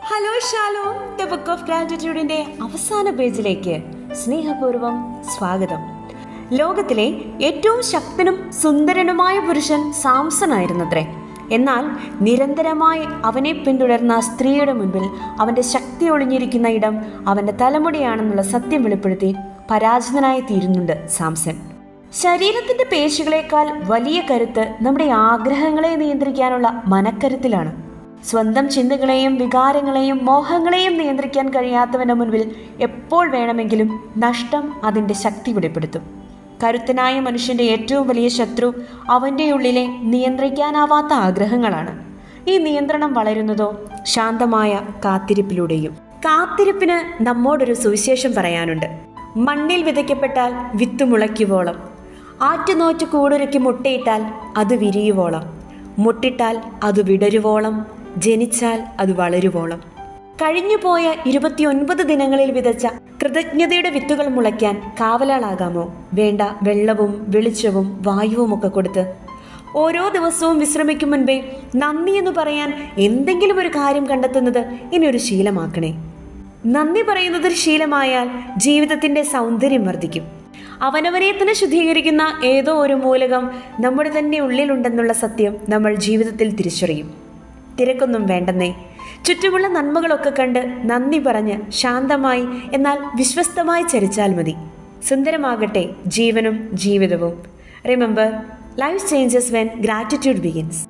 Hello shalom, the book of ഗ്രാറ്റിറ്റ്യൂഡിന്റെ അവസാന പേജിലേക്ക് സ്നേഹപൂർവ്വം സ്വാഗതം. ലോകത്തിലെ ഏറ്റവും ശക്തനും സുന്ദരനുമായ പുരുഷൻ സാംസൺ ആയിരുന്നത്രേ. എന്നാൽ നിരന്തരമായി അവനെ പിന്തുടർന്ന സ്ത്രീയുടെ മുൻപിൽ അവൻ്റെ ശക്തി ഒളിഞ്ഞിരിക്കുന്ന ഇടം അവൻ്റെ തലമുടിയാണെന്നുള്ള സത്യം വെളിപ്പെടുത്തി പരാജിതനായി തീരുന്നുണ്ട് സാംസൺ. ശരീരത്തിൻ്റെ പേശികളേക്കാൾ വലിയ കരുത്ത് നമ്മുടെ ആഗ്രഹങ്ങളെ നിയന്ത്രിക്കാനുള്ള മനക്കരുത്തിലാണ്. സ്വന്തം ചിന്തകളെയും വികാരങ്ങളെയും മോഹങ്ങളെയും നിയന്ത്രിക്കാൻ കഴിയാത്തവൻ്റെ മുൻപിൽ എപ്പോൾ വേണമെങ്കിലും നഷ്ടം അതിൻ്റെ ശക്തി വെളിപ്പെടുത്തും. കരുത്തനായ മനുഷ്യൻ്റെ ഏറ്റവും വലിയ ശത്രു അവൻ്റെ ഉള്ളിലെ നിയന്ത്രിക്കാനാവാത്ത ആഗ്രഹങ്ങളാണ്. ഈ നിയന്ത്രണം വളരുന്നതോ ശാന്തമായ കാത്തിരിപ്പിലൂടെയും. കാത്തിരിപ്പിന് നമ്മോടൊരു സുവിശേഷം പറയാനുണ്ട്. മണ്ണിൽ വിതയ്ക്കപ്പെട്ടാൽ വിത്ത് മുളയ്ക്കുവോളം, ആറ്റുനോറ്റ് കൂടൊരുക്കി മുട്ടയിട്ടാൽ അത് വിരിയുവോളം, മുട്ടിട്ടാൽ അത് വിടരുവോളം, ജനിച്ചാൽ അത് വളരുവോളം. കഴിഞ്ഞുപോയ 29 ദിനങ്ങളിൽ വിതച്ച കൃതജ്ഞതയുടെ വിത്തുകൾ മുളയ്ക്കാൻ കാവലാളാകാമോ? വേണ്ട വെള്ളവും വെളിച്ചവും വായുവും ഒക്കെ കൊടുത്ത്. ഓരോ ദിവസവും വിശ്രമിക്കും മുൻപേ നന്ദി എന്ന് പറയാൻ എന്തെങ്കിലും ഒരു കാര്യം കണ്ടെത്തുന്നത് ഇനി ഒരു ശീലമാക്കണേ. നന്ദി പറയുന്നതൊരു ശീലമായാൽ ജീവിതത്തിൻ്റെ സൗന്ദര്യം വർദ്ധിക്കും. അവനവനെ തന്നെ ശുദ്ധീകരിക്കുന്ന ഏതോ ഒരു മൂലകം നമ്മുടെ തന്നെ ഉള്ളിലുണ്ടെന്നുള്ള സത്യം നമ്മൾ ജീവിതത്തിൽ തിരിച്ചറിയും. തിരക്കൊന്നും വേണ്ടെന്നേ, ചുറ്റുമുള്ള നന്മകളൊക്കെ കണ്ട് നന്ദി പറഞ്ഞ് ശാന്തമായി എന്നാൽ വിശ്വസ്തമായി ചരിച്ചാൽ മതി. സുന്ദരമാകട്ടെ ജീവനും ജീവിതവും. Remember, life changes when gratitude begins.